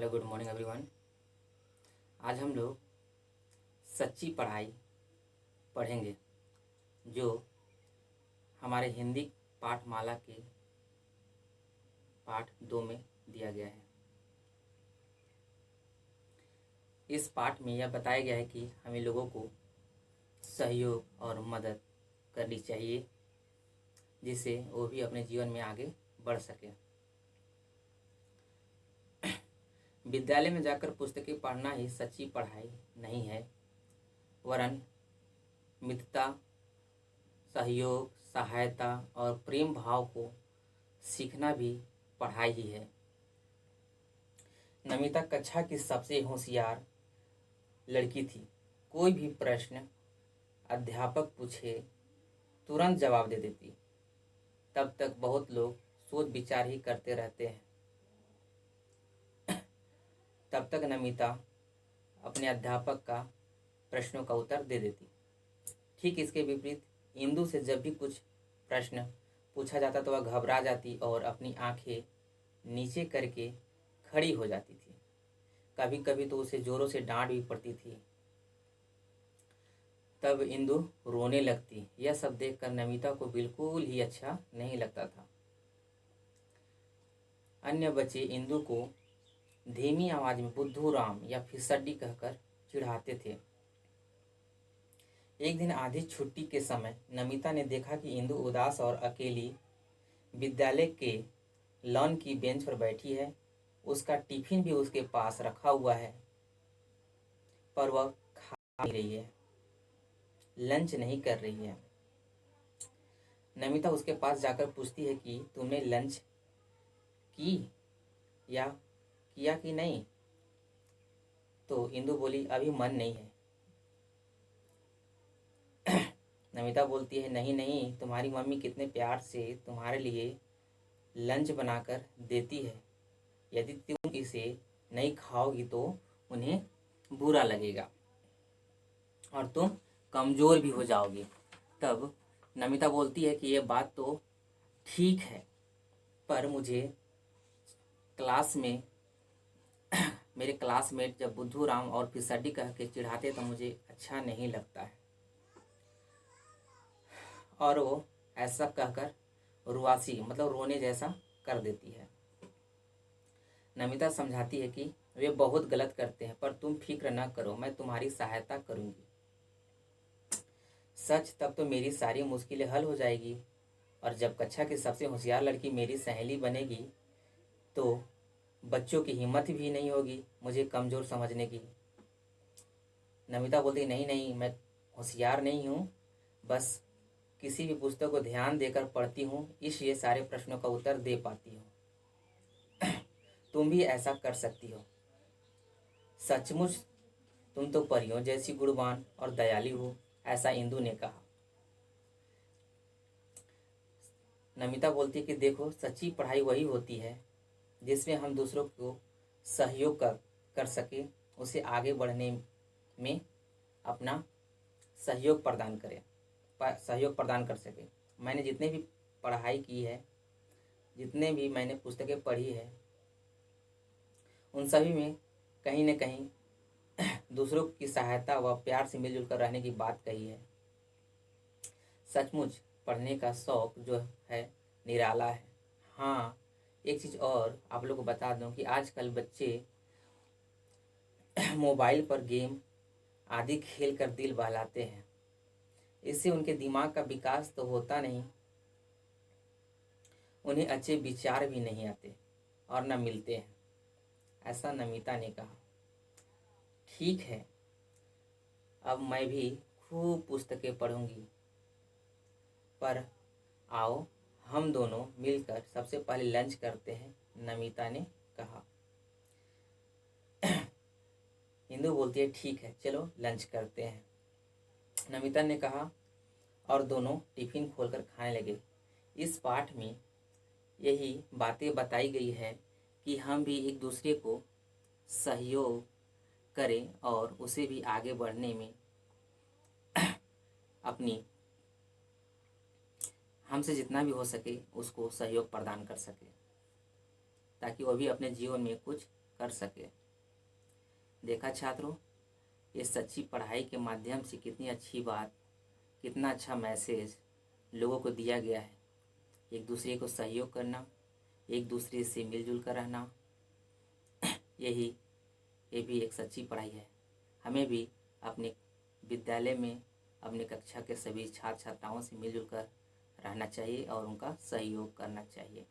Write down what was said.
Hello, good morning everyone. आज हम लोग सच्ची पढ़ाई पढ़ेंगे, जो हमारे हिंदी पाठमाला के पाठ 2 में दिया गया है। इस पाठ में यह बताया गया है कि हमें लोगों को सहयोग और मदद करनी चाहिए, जिससे वो भी अपने जीवन में आगे बढ़ सके। विद्यालय में जाकर पुस्तकें पढ़ना ही सच्ची पढ़ाई नहीं है, वरन मित्रता, सहयोग, सहायता और प्रेम भाव को सीखना भी पढ़ाई ही है। नमिता कक्षा की सबसे होशियार लड़की थी। कोई भी प्रश्न अध्यापक पूछे तुरंत जवाब दे देती। तब तक बहुत लोग सोच विचार ही करते रहते हैं। तब तक नमिता अपने अध्यापक का प्रश्नों का उत्तर दे देती। ठीक इसके विपरीत इंदु से जब भी कुछ प्रश्न पूछा जाता तो वह घबरा जाती और अपनी आंखें नीचे करके खड़ी हो जाती थी। कभी कभी तो उसे जोरों से डांट भी पड़ती थी। तब इंदु रोने लगती। यह सब देखकर नमिता को बिल्कुल ही अच्छा नहीं लगता था। अन्य बच्चे इंदु को धीमी आवाज में बुद्धू राम या फिसड्डी कहकर चिढ़ाते थे। एक दिन आधी छुट्टी के समय नमिता ने देखा कि इंदु उदास और अकेली विद्यालय के लॉन की बेंच पर बैठी है। उसका टिफिन भी उसके पास रखा हुआ है, पर वह खा नहीं रही है, लंच नहीं कर रही है। नमिता उसके पास जाकर पूछती है कि तुमने लंच की या किया कि नहीं? तो इंदु बोली, अभी मन नहीं है। नमिता बोलती है, नहीं नहीं, तुम्हारी मम्मी कितने प्यार से तुम्हारे लिए लंच बनाकर देती है। यदि तुम इसे नहीं खाओगी तो उन्हें बुरा लगेगा और तुम कमज़ोर भी हो जाओगी। तब नमिता बोलती है कि ये बात तो ठीक है, पर मुझे क्लास में मेरे क्लासमेट जब बुद्धू राम और फिसड्डी कह के चिढ़ाते तो मुझे अच्छा नहीं लगता है। और वो ऐसा कहकर रुआसी मतलब रोने जैसा कर देती है। नमिता समझाती है कि वे बहुत गलत करते हैं, पर तुम फिक्र न करो, मैं तुम्हारी सहायता करूंगी। सच, तब तो मेरी सारी मुश्किलें हल हो जाएगी, और जब कक्षा की सबसे होशियार लड़की मेरी सहेली बनेगी तो बच्चों की हिम्मत भी नहीं होगी मुझे कमज़ोर समझने की। नमिता बोलती, नहीं नहीं, मैं होशियार नहीं हूँ, बस किसी भी पुस्तक को ध्यान देकर पढ़ती हूँ, इसलिए सारे प्रश्नों का उत्तर दे पाती हूँ। तुम भी ऐसा कर सकती हो। सचमुच तुम तो परियों जैसी गुणवान और दयालु हो, ऐसा इंदु ने कहा। नमिता बोलती कि देखो, सच्ची पढ़ाई वही होती है जिसमें हम दूसरों को सहयोग कर सके, उसे आगे बढ़ने में अपना सहयोग प्रदान कर सके। मैंने जितने भी पढ़ाई की है, जितने भी मैंने पुस्तकें पढ़ी है, उन सभी में कहीं न कहीं दूसरों की सहायता व प्यार से मिलजुल कर रहने की बात कही है। सचमुच पढ़ने का शौक जो है निराला है। हाँ, एक चीज़ और आप लोगों को बता दूं कि आजकल बच्चे मोबाइल पर गेम आदि खेल कर दिल बहलाते हैं। इससे उनके दिमाग का विकास तो होता नहीं, उन्हें अच्छे विचार भी नहीं आते और न मिलते हैं, ऐसा नमिता ने कहा। ठीक है, अब मैं भी खूब पुस्तकें पढ़ूंगी, पर आओ हम दोनों मिलकर सबसे पहले लंच करते हैं, नमिता ने कहा। इंदु बोलती है, ठीक है, चलो लंच करते हैं, नमिता ने कहा, और दोनों टिफिन खोलकर खाने लगे। इस पाठ में यही बातें बताई गई है कि हम भी एक दूसरे को सहयोग करें और उसे भी आगे बढ़ने में अपनी हमसे जितना भी हो सके उसको सहयोग प्रदान कर सके, ताकि वह भी अपने जीवन में कुछ कर सके। देखा छात्रों, ये सच्ची पढ़ाई के माध्यम से कितनी अच्छी बात, कितना अच्छा मैसेज लोगों को दिया गया है। एक दूसरे को सहयोग करना, एक दूसरे से मिलजुल कर रहना, ये भी एक सच्ची पढ़ाई है। हमें भी अपने विद्यालय में अपने कक्षा के सभी छात्र छात्राओं से मिलजुल कर रहना चाहिए और उनका सहयोग करना चाहिए।